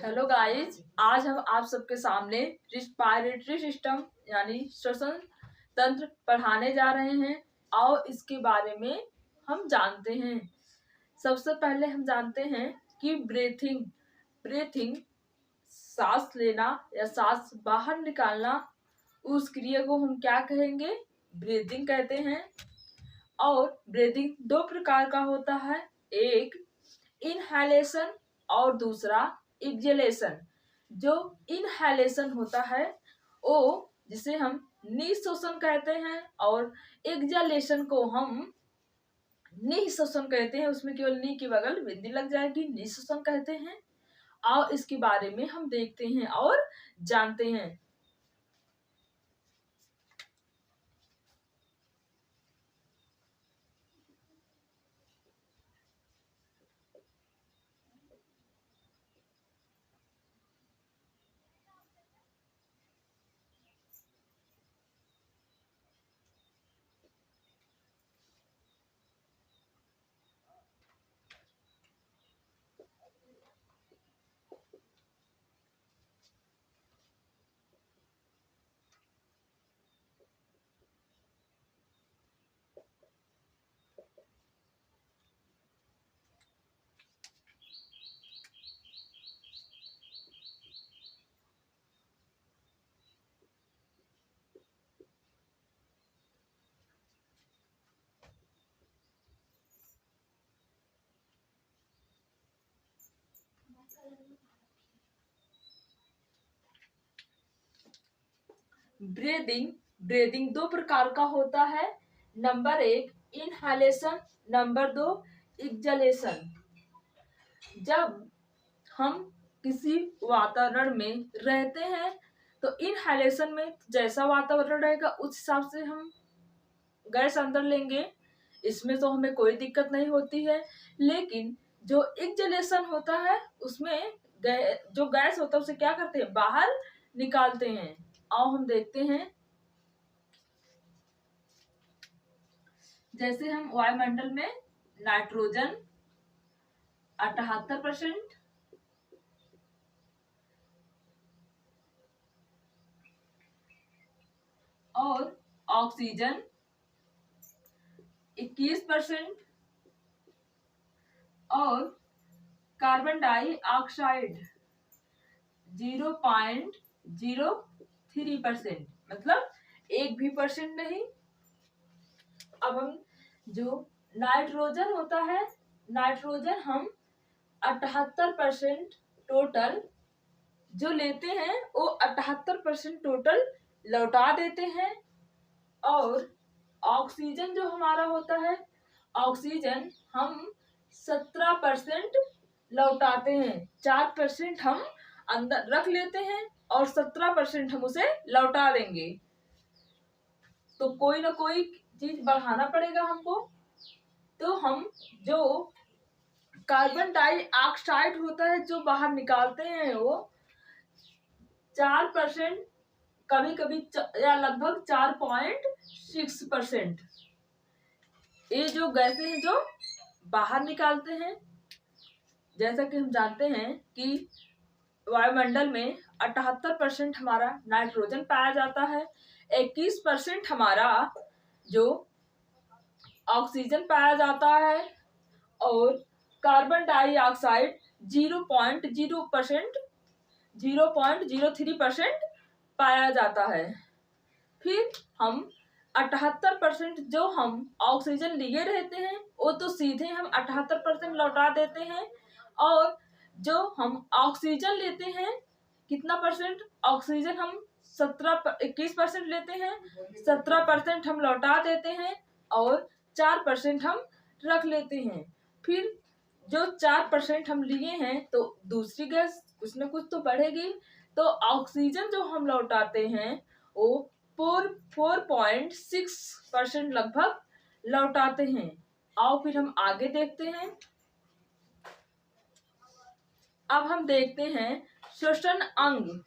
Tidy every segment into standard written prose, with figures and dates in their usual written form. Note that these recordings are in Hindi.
हेलो गाइस, आज हम आप सबके सामने रिस्पायरेटरी सिस्टम यानी श्वसन तंत्र पढ़ाने जा रहे हैं। आओ इसके बारे में हम जानते हैं। सबसे पहले हम जानते हैं कि ब्रीथिंग ब्रीथिंग सांस लेना या सांस बाहर निकालना, उस क्रिया को हम क्या कहेंगे? ब्रीदिंग कहते हैं। और ब्रीदिंग दो प्रकार का होता है, एक इनहेलेशन और दूसरा एक्सहेलेशन। जो इनहेलेशन होता है वो जिसे हम निःश्वसन कहते हैं और एक्सहेलेशन को हम निःश्वसन कहते हैं। उसमें केवल नी की बगल बिंदी लग जाएगी, निःश्वसन कहते हैं। आओ इसके बारे में हम देखते हैं और जानते हैं। ब्रीदिंग ब्रीदिंग दो प्रकार का होता है। नंबर एक इनहेलेशन, नंबर दो एक्सहेलेशन। जब हम किसी वातावरण में रहते हैं तो इनहेलेशन में जैसा वातावरण रहेगा उस हिसाब से हम गैस अंदर लेंगे, इसमें तो हमें कोई दिक्कत नहीं होती है। लेकिन जो एक्सहेलेशन होता है उसमें जो गैस होता है उसे क्या करते हैं? बाहर निकालते हैं। आओ हम देखते हैं। जैसे हम वायुमंडल में नाइट्रोजन 78% और ऑक्सीजन 21% और कार्बन डाइऑक्साइड 0.03%, मतलब एक भी परसेंट नहीं। अब हम जो नाइट्रोजन होता है, नाइट्रोजन हम 78% टोटल जो लेते हैं वो 78% टोटल लौटा देते हैं। और ऑक्सीजन जो हमारा होता है, ऑक्सीजन हम 17% लौटाते हैं। 4% हम अंदर रख लेते हैं और 17% हम उसे लौटा देंगे। तो कोई ना कोई चीज बढ़ाना पड़ेगा हमको। तो हम जो कार्बन डाइऑक्साइड होता है जो बाहर निकालते हैं वो 4%, कभी कभी या लगभग 4.6%। ये जो गैसें हैं जो बाहर निकालते हैं, जैसा कि हम जानते हैं कि वायुमंडल में 78% हमारा नाइट्रोजन पाया जाता है, 21% हमारा जो ऑक्सीजन पाया जाता है और कार्बन डाइऑक्साइड 0.03% पाया जाता है। फिर हम 78% जो हम ऑक्सीजन लिए रहते हैं वो तो सीधे हम 78% लौटा देते हैं। और जो हम ऑक्सीजन लेते हैं, कितना परसेंट? ऑक्सीजन हम 21% लेते हैं, 17% हम लौटा देते हैं और 4% हम रख लेते हैं। फिर जो 4% हम लिए हैं तो दूसरी गैस कुछ न कुछ तो बढ़ेगी। तो ऑक्सीजन जो हम लौटाते हैं वो 4.6% लगभग लौटाते हैं। आओ फिर हम आगे देखते हैं। अब हम देखते हैं श्वसन अंग।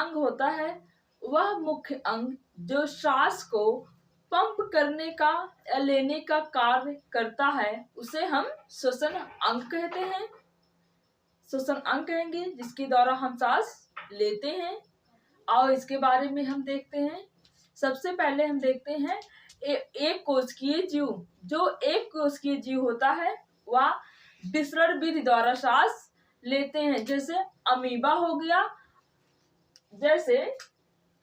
अंग होता है वह मुख्य अंग जो श्वास को पंप करने का या लेने का कार्य करता है उसे हम श्वसन अंग कहते हैं। श्वसन अंग कहेंगे जिसके द्वारा हम सांस लेते हैं। और इसके बारे में हम देखते हैं। सबसे पहले हम देखते हैं एक कोशिकीय जीव। जो एक कोशिकीय जीव होता है वह विसरण विधि द्वारा सांस लेते हैं। जैसे अमीबा हो गया, जैसे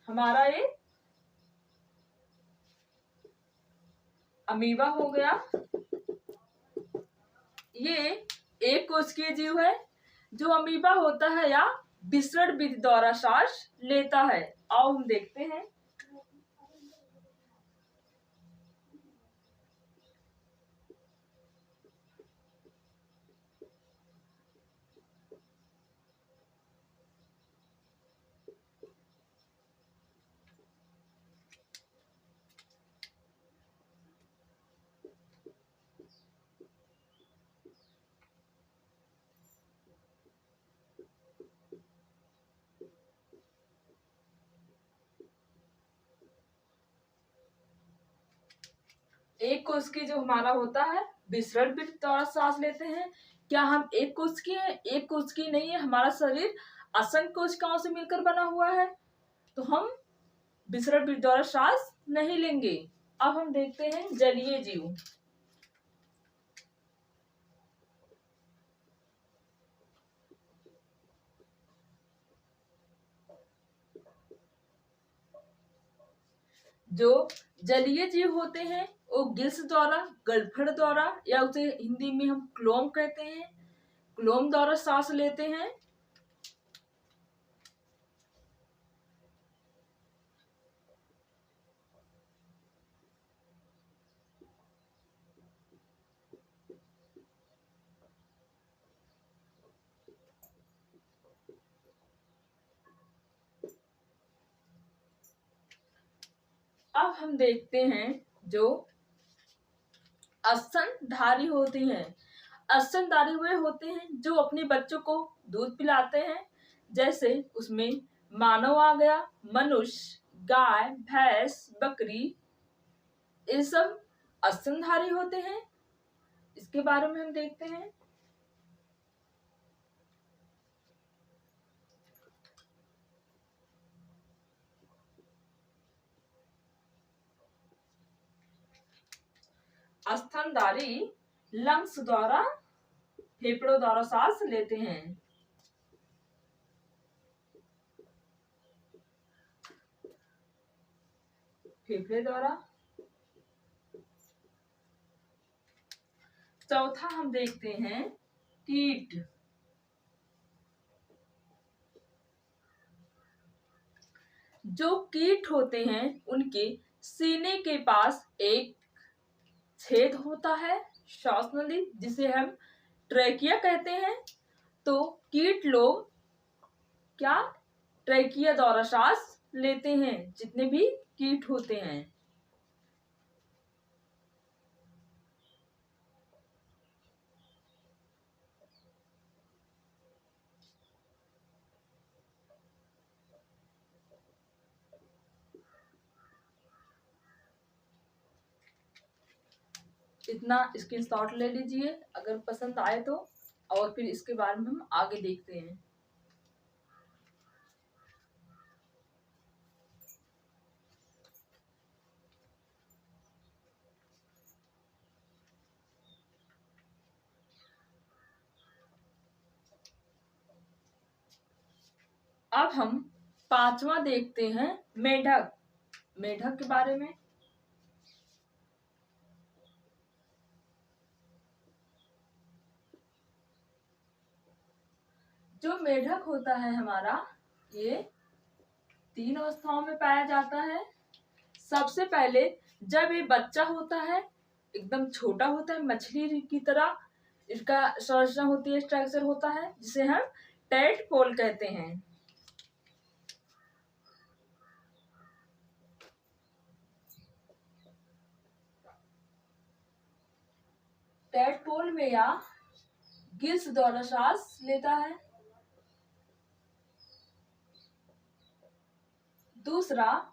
हमारा ये अमीबा हो गया, ये एक कोशिकीय जीव है जो अमीबा होता है या विसरण विधि द्वारा सांस लेता है। आओ हम देखते हैं। एक कोशिकीय जो हमारा होता है विसरण विधि द्वारा सांस लेते हैं। क्या हम एक कोशिकीय है? एक कोशिकीय नहीं है, हमारा शरीर असंख्य कोशिकाओं से मिलकर बना हुआ है, तो हम विसरण विधि द्वारा सांस नहीं लेंगे। अब हम देखते हैं जलीय जीव। जो जलीय जीव होते हैं वो गिल्स द्वारा, गलफड़ द्वारा, या उसे हिंदी में हम क्लोम कहते हैं, क्लोम द्वारा सांस लेते हैं। अब हम देखते हैं जो स्तनधारी होती हैं। स्तनधारी वे होते हैं जो अपने बच्चों को दूध पिलाते हैं। जैसे उसमें मानव आ गया, मनुष्य, गाय, भैंस, बकरी, ये सब स्तनधारी होते हैं। इसके बारे में हम देखते हैं। स्तनधारी लंग्स द्वारा, फेफड़ों द्वारा सांस लेते हैं। फेफड़े द्वारा। चौथा हम देखते हैं कीट। जो कीट होते हैं उनके सीने के पास एक छेद होता है, श्वास नली, जिसे हम ट्रैकिया कहते हैं। तो कीट लोग क्या ट्रैकिया द्वारा सांस लेते हैं, जितने भी कीट होते हैं। इतना स्क्रीनशॉट ले लीजिए अगर पसंद आए तो, और फिर इसके बारे में हम आगे देखते हैं। अब हम पांचवा देखते हैं मेढक। मेढक के बारे में। जो मेढक होता है हमारा, ये 3 अवस्थाओं में पाया जाता है। सबसे पहले जब ये बच्चा होता है, एकदम छोटा होता है, मछली की तरह इसका संरचना होती है, स्ट्रक्चर होता है, जिसे हम टेडपोल कहते हैं। टेडपोल में या गिल्स द्वारा सांस लेता है। दूसरा,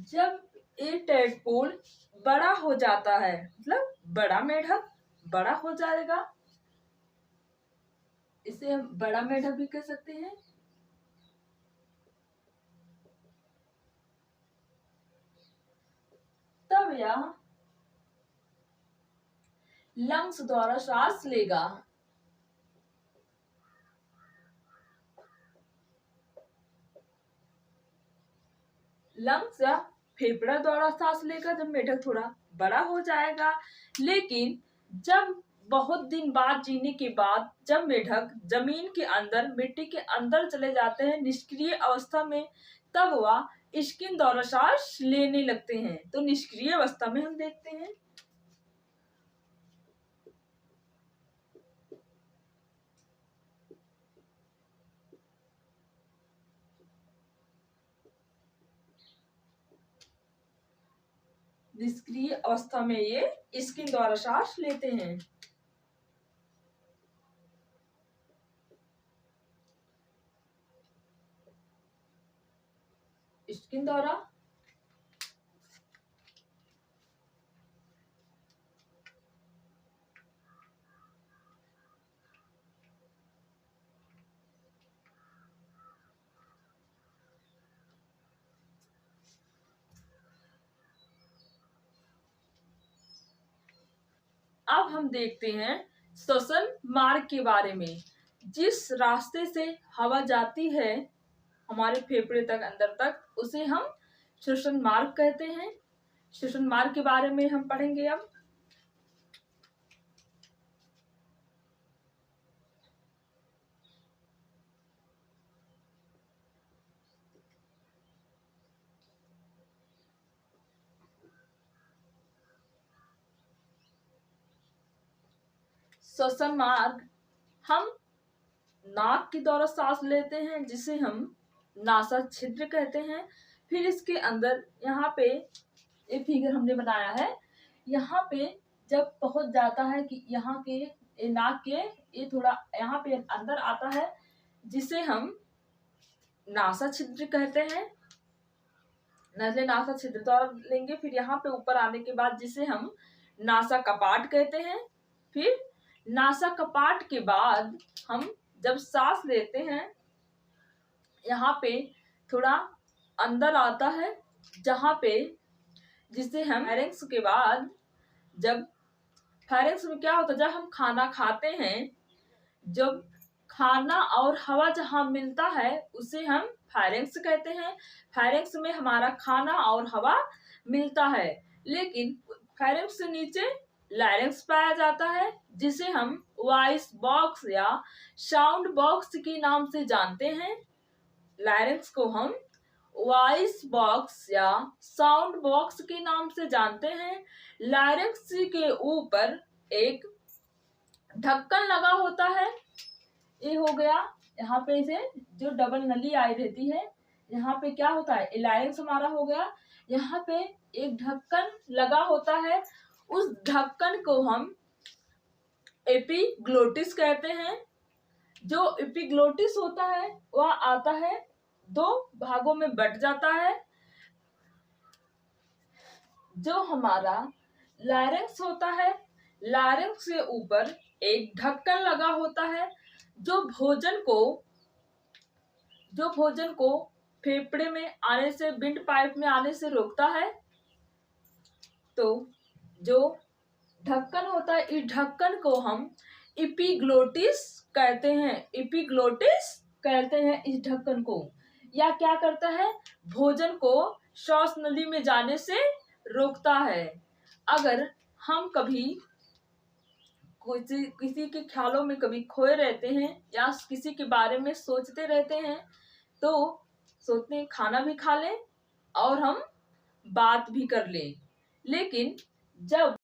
जब ये टेडपोल बड़ा हो जाता है, मतलब बड़ा मेढक बड़ा हो जाएगा, इसे हम बड़ा मेढक भी कह सकते हैं। तब यह लंग्स द्वारा सांस लेगा। लंग्स या फेफड़ा द्वारा सांस लेकर जब मेढक थोड़ा बड़ा हो जाएगा। लेकिन जब बहुत दिन बाद जीने के बाद जब मेढक जमीन के अंदर, मिट्टी के अंदर चले जाते हैं निष्क्रिय अवस्था में, तब वह स्किन द्वारा सांस लेने लगते हैं। तो निष्क्रिय अवस्था में हम देखते हैं। निष्क्रिय अवस्था में ये स्किन द्वारा सांस लेते हैं। स्किन द्वारा अब हम देखते हैं श्वसन मार्ग के बारे में। जिस रास्ते से हवा जाती है हमारे फेफड़े तक, अंदर तक, उसे हम श्वसन मार्ग कहते हैं। श्वसन मार्ग के बारे में हम पढ़ेंगे अब। श्वसन मार्ग, हम नाक के द्वारा सांस लेते हैं जिसे हम नासा छिद्र कहते हैं। फिर इसके अंदर यहाँ पे एक फिगर हमने बनाया है, यहाँ पे जब पहुंच जाता है कि यहाँ के नाक के ये थोड़ा यहाँ पे अंदर आता है जिसे हम नासा छिद्र कहते हैं। नजले नासा छिद्र द्वारा लेंगे। फिर यहाँ पे ऊपर आने के बाद जिसे हम नासा कपाट कहते हैं। फिर नासा कपाट के बाद हम जब सांस लेते हैं यहाँ पे थोड़ा अंदर आता है, जहाँ पे जिसे हम फेरिंक्स के बाद, जब फेरिंक्स में क्या होता है, जब हम खाना खाते हैं, जब खाना और हवा जहाँ मिलता है उसे हम फेरिंक्स कहते हैं। फेरिंक्स में हमारा खाना और हवा मिलता है। लेकिन फेरिंक्स से नीचे लैरिंक्स पाया जाता है जिसे हम वॉइस बॉक्स या साउंड बॉक्स के नाम से जानते हैं। लैरिंक्स को हम वॉइस बॉक्स या साउंड बॉक्स के नाम से जानते हैं। लैरिंक्स के ऊपर एक ढक्कन लगा होता है। ये हो गया, यहाँ पे इसे जो डबल नली आई रहती है, यहाँ पे क्या होता है, लैरिंक्स हमारा हो गया। यहाँ पे एक ढक्कन लगा होता है, उस ढक्कन को हम एपिग्लोटिस कहते हैं। जो एपिग्लोटिस होता है वह आता है, दो भागों में बट जाता है। जो हमारा लैरिंक्स होता है, लैरिंक्स से ऊपर एक ढक्कन लगा होता है जो भोजन को फेफड़े में आने से, विंड पाइप में आने से रोकता है। तो जो ढक्कन होता है, इस ढक्कन को हम एपिग्लोटिस कहते हैं। एपिग्लोटिस कहते हैं इस ढक्कन को। या क्या करता है, भोजन को श्वास नली में जाने से रोकता है। अगर हम कभी किसी के ख्यालों में कभी खोए रहते हैं या किसी के बारे में सोचते रहते हैं, तो सोचते हैं खाना भी खा लें और हम बात भी कर लें। लेकिन जब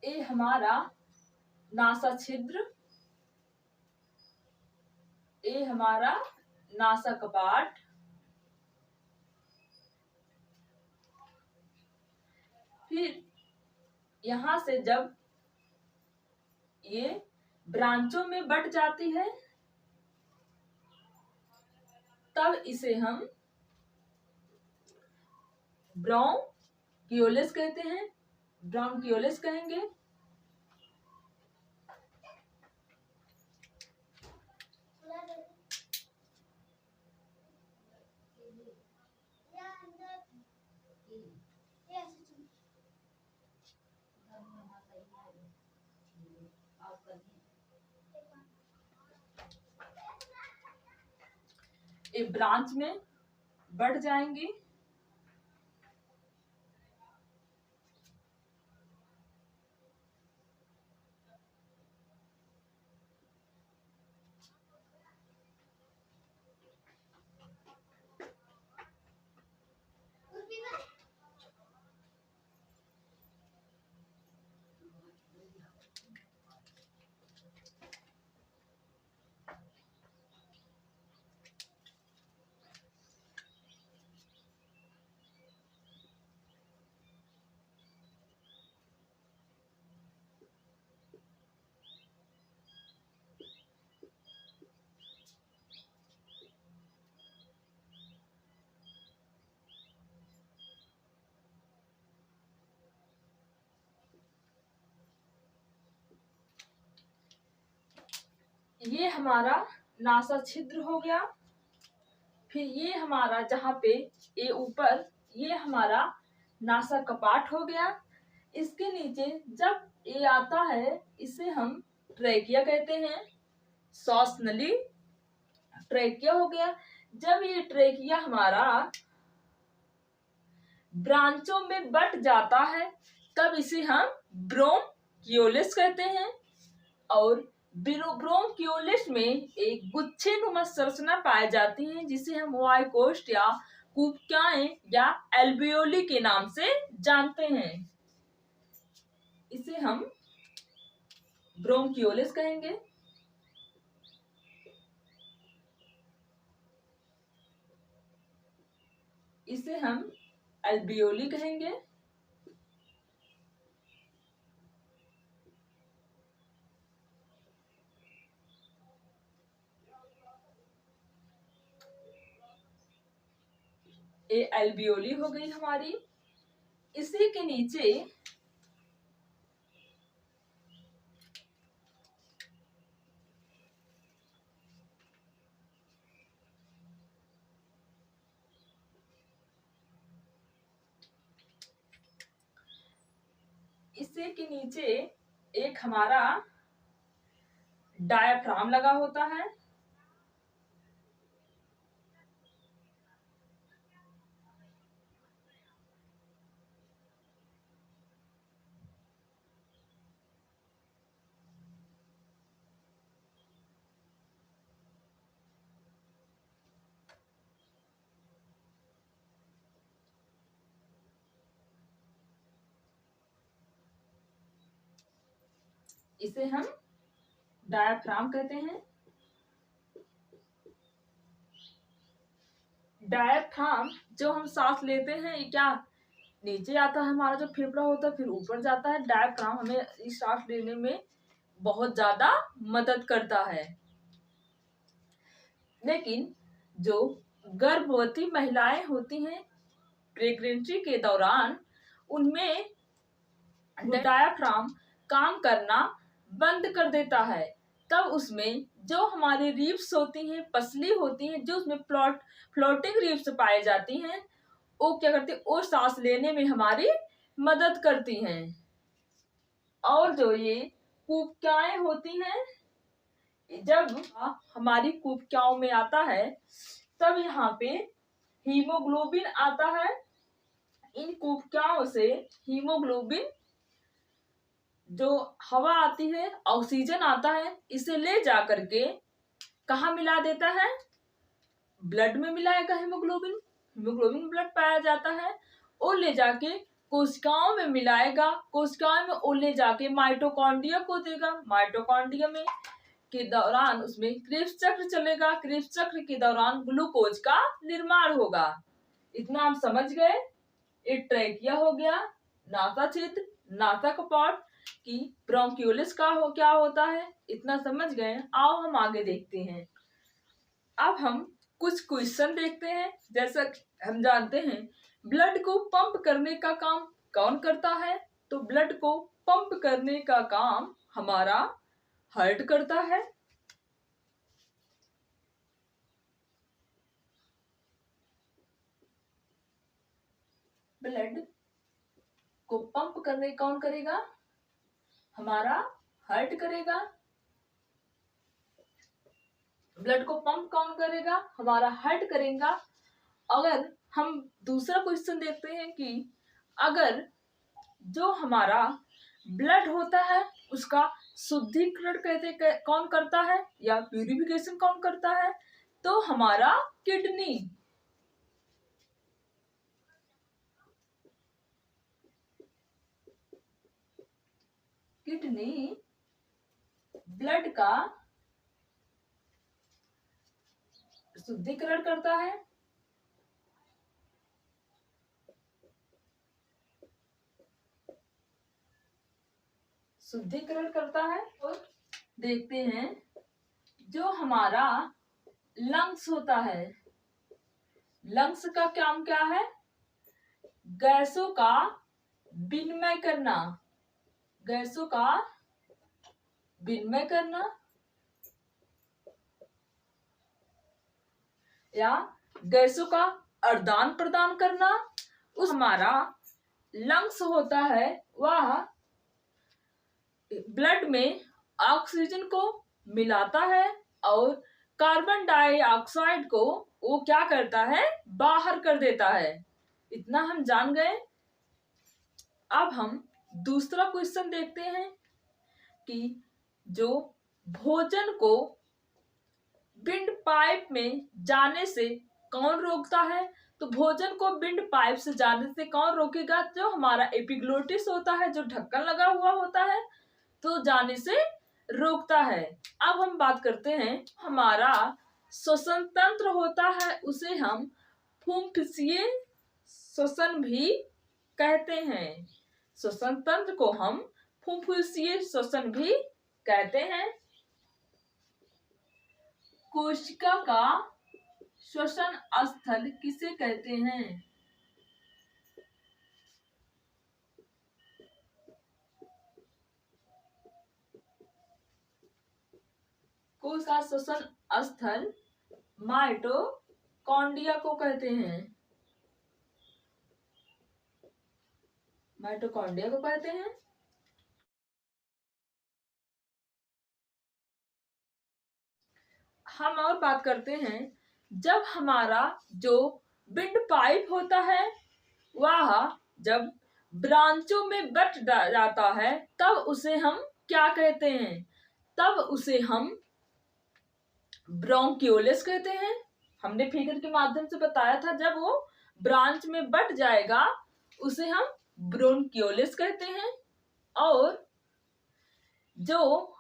ये हमारा नासा छिद्र, ये हमारा नासा कपाट, फिर यहां से जब ये ब्रांचों में बट जाती है तब इसे हम ब्रोंकियोलिस कहते हैं, ब्रोंकियोलिस कहेंगे। ये ब्रांच में बढ़ जाएंगी। ये हमारा नासा छिद्र हो गया। फिर ये हमारा जहाँ पे ये ऊपर ये हमारा नासा कपाट हो गया। इसके नीचे जब ये आता है इसे हम ट्रेकिया कहते हैं, श्वास नली ट्रेकिया हो गया। जब ये ट्रेकिया हमारा ब्रांचों में बट जाता है तब इसे हम ब्रोंकियोलिस कहते हैं। और ब्रोंकियोलिस में एक गुच्छेनुमा संरचना पाई जाती है जिसे हम वाइकोस्ट या कुबक्याएं या एल्वियोली के नाम से जानते हैं। इसे हम ब्रोंकियोलिस कहेंगे। इसे हम एल्वियोली कहेंगे। ये एल्वियोली हो गई हमारी। इसी के नीचे एक हमारा डायाफ्राम लगा होता है। इसे हम डायाफ्राम कहते हैं। डायाफ्राम जो हम सांस लेते हैं ये क्या नीचे आता है, हमारा जो फेफड़ा होता है फिर ऊपर जाता है। डायाफ्राम हमें इस सांस लेने में बहुत ज्यादा मदद करता है। लेकिन जो गर्भवती महिलाएं होती हैं प्रेगनेंसी के दौरान उनमें डायाफ्राम काम करना बंद कर देता है। तब उसमें जो हमारी रिब्स होती हैं, पसली होती हैं, जो उसमें फ्लोटिंग रिब्स पाई जाती हैं, वो क्या करती है, वो सांस लेने में हमारी मदद करती हैं। और जो ये कुबक्याएं होती हैं, जब हमारी कुबक्याओं में आता है तब यहाँ पे हीमोग्लोबिन आता है। इन कुबक्याओं से हीमोग्लोबिन जो हवा आती है, ऑक्सीजन आता है, इसे ले जा करके कहाँ मिला देता है, ब्लड में मिलाएगा। हीमोग्लोबिन ब्लड पाया जाता है, और ले जाके कोशिकाओं में मिलाएगा, कोशिकाओं में वो ले जाके माइटोकॉन्ड्रिया को देगा, माइटोकॉन्ड्रिया में के दौरान उसमें क्रिब्स चक्र चलेगा, क्रिब्स चक्र के दौरान ग्लूकोज का निर्माण होगा। इतना हम समझ गए। एक ट्रैकिया हो गया, नासा क्षेत्र, नासा कपाट की ब्रोंकियोलिस क्या होता है, इतना समझ गए। आओ हम आगे देखते हैं। अब हम कुछ क्वेश्चन देखते हैं। जैसा हम जानते हैं ब्लड को पंप करने का काम कौन करता है, तो ब्लड को पंप करने का काम हमारा हार्ट करता है। ब्लड को पंप करने कौन करेगा, हमारा हार्ट करेगा। ब्लड को पंप कौन करेगा, हमारा हार्ट करेगा। अगर हम दूसरा क्वेश्चन देखते हैं कि अगर जो हमारा ब्लड होता है उसका शुद्धिकरण कौन करता है या प्यूरिफिकेशन कौन करता है, तो हमारा किडनी। किडनी ब्लड का शुद्धिकरण करता है। शुद्धिकरण करता है। और देखते हैं जो हमारा लंग्स होता है, लंग्स का काम क्या है, गैसों का विनिमय करना, गैसों का विनिमय करना या गैसों का आदान प्रदान करना। उस हमारा लंग्स होता है वह ब्लड में ऑक्सीजन को मिलाता है और कार्बन डाइऑक्साइड को वो क्या करता है, बाहर कर देता है। इतना हम जान गए। अब हम दूसरा क्वेश्चन देखते हैं कि जो भोजन को विंड पाइप में जाने से कौन रोकता है, तो भोजन को विंड पाइप से जाने से कौन रोकेगा, जो हमारा एपिग्लोटिस होता है, जो ढक्कन लगा हुआ होता है, तो जाने से रोकता है। अब हम बात करते हैं हमारा श्वसन तंत्र होता है, उसे हम फुंफुसीय श्वसन भी कहते हैं। श्वसन तंत्र को हम फुंफुसीय श्वसन भी कहते हैं। कोशिका का श्वसन स्थल किसे कहते हैं, कोशिका श्वसन स्थल माइटोकॉन्ड्रिया को कहते हैं, माइटोकॉन्ड्रिया को कहते हैं। हम और बात करते हैं जब हमारा जो विंड पाइप होता है वह जब ब्रांचों में बट जाता है तब उसे हम क्या कहते हैं, तब उसे हम ब्रोंकियोलिस कहते हैं। हमने फिगर के माध्यम से बताया था जब वो ब्रांच में बट जाएगा उसे हम ब्रोंकियोलिस कहते हैं। और जो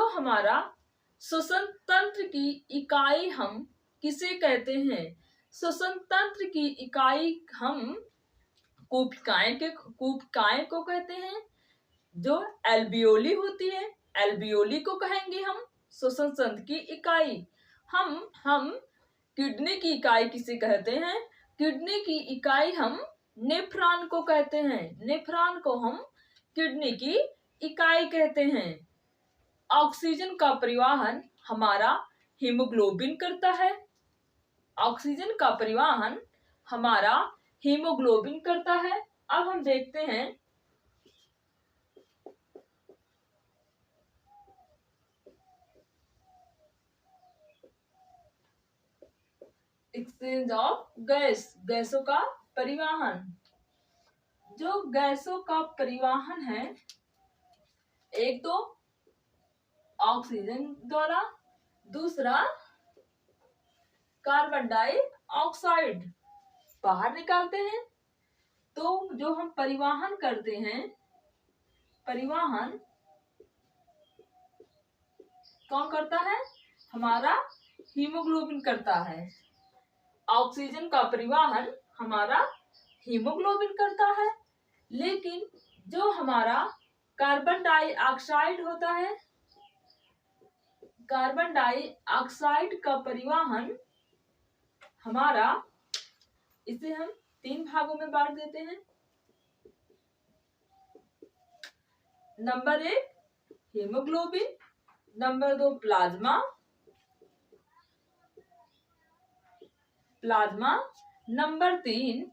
हमारा श्वसन तंत्र की इकाई हम किसे कहते हैं, श्वसन तंत्र की इकाई हम कूपिकाएं को कहते हैं। जो एल्बियोली होती है, एल्बियोली को कहेंगे हम श्वसन तंत्र की इकाई। हम किडनी की इकाई किसे कहते हैं, किडनी की इकाई हम नेफ्रॉन को कहते हैं, नेफ्रॉन को हम किडनी की इकाई कहते हैं। ऑक्सीजन का परिवहन हमारा हीमोग्लोबिन करता है, ऑक्सीजन का परिवहन हमारा हीमोग्लोबिन करता है। अब हम देखते हैं एक्सचेंज ऑफ गैस, गैसों का परिवहन। जो गैसों का परिवहन है, एक तो ऑक्सीजन द्वारा, दूसरा कार्बन डाइऑक्साइड बाहर निकालते हैं, तो जो हम परिवहन करते हैं, परिवहन कौन करता है? हमारा हीमोग्लोबिन करता है। ऑक्सीजन का परिवहन हमारा हीमोग्लोबिन करता है। लेकिन जो हमारा कार्बन डाइऑक्साइड होता है, कार्बन डाइऑक्साइड का परिवहन हमारा, इसे हम 3 भागों में बांट देते हैं। Number 1 haemoglobin, number 2 plasma, number 3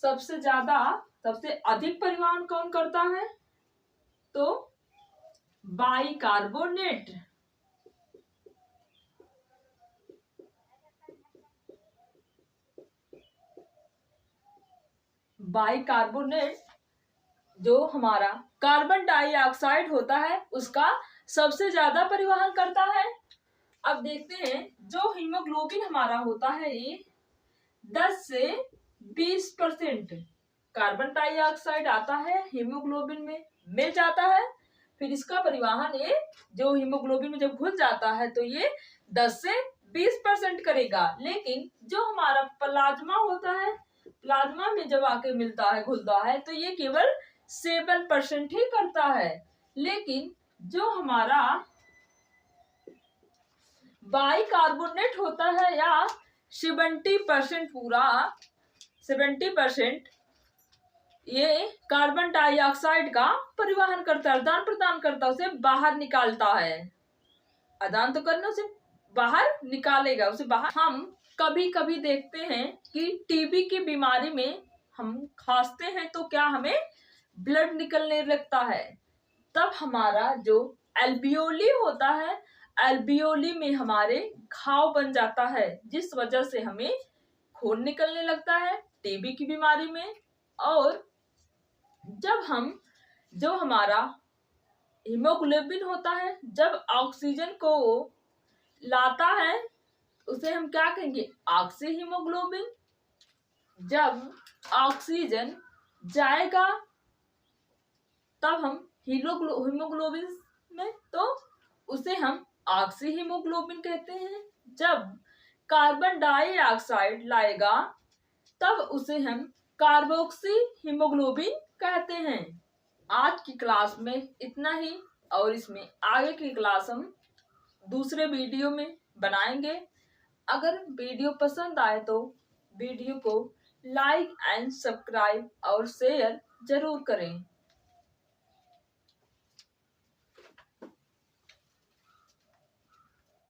सबसे अधिक परिवहन कौन करता है? तो बाइकार्बोनेट। बाइकार्बोनेट जो हमारा कार्बन डाइऑक्साइड होता है उसका सबसे ज्यादा परिवहन करता है। अब देखते हैं, जो हीमोग्लोबिन हमारा होता है ये 10 से 20% कार्बन डाइऑक्साइड आता है, हीमोग्लोबिन में मिल जाता है। फिर इसका परिवहन ये जो हीमोग्लोबिन में जब घुल जाता है तो ये 10 से 20% करेगा। लेकिन जो हमारा प्लाज्मा होता है, प्लाज्मा में जब आके मिलता है, घुलता है, तो ये केवल 7% ही करता है। लेकिन जो हमारा बाइकार्बोनेट होता है या 70% पूरा 70% ये कार्बन डाइऑक्साइड का परिवहन करता है, आदान प्रदान करता है, उसे बाहर निकालता है। आदान तो करना, उसे बाहर निकालेगा, उसे बाहर। हम कभी कभी देखते हैं कि टीबी की बीमारी में हम खांसते हैं तो क्या हमें ब्लड निकलने लगता है। तब हमारा जो एल्वियोली होता है, एल्वियोली में हमारे घाव बन जाता है, जिस वजह से हमें खून निकलने लगता है टीबी की बीमारी में। और जो हमारा हीमोग्लोबिन होता है, जब ऑक्सीजन को लाता है उसे हम क्या कहेंगे? Oxy haemoglobin. जब ऑक्सीजन जाएगा तब हम हीमोग्लोबिन में, तो उसे हम ऑक्सी हीमोग्लोबिन कहते हैं। जब कार्बन डाइऑक्साइड लाएगा तब उसे हम कार्बोक्सी हीमोग्लोबिन कहते हैं। आज की क्लास में इतना ही, और इसमें आगे की क्लास हम दूसरे वीडियो में बनाएंगे। अगर वीडियो पसंद आए तो वीडियो को लाइक एंड सब्सक्राइब और शेयर जरूर करें।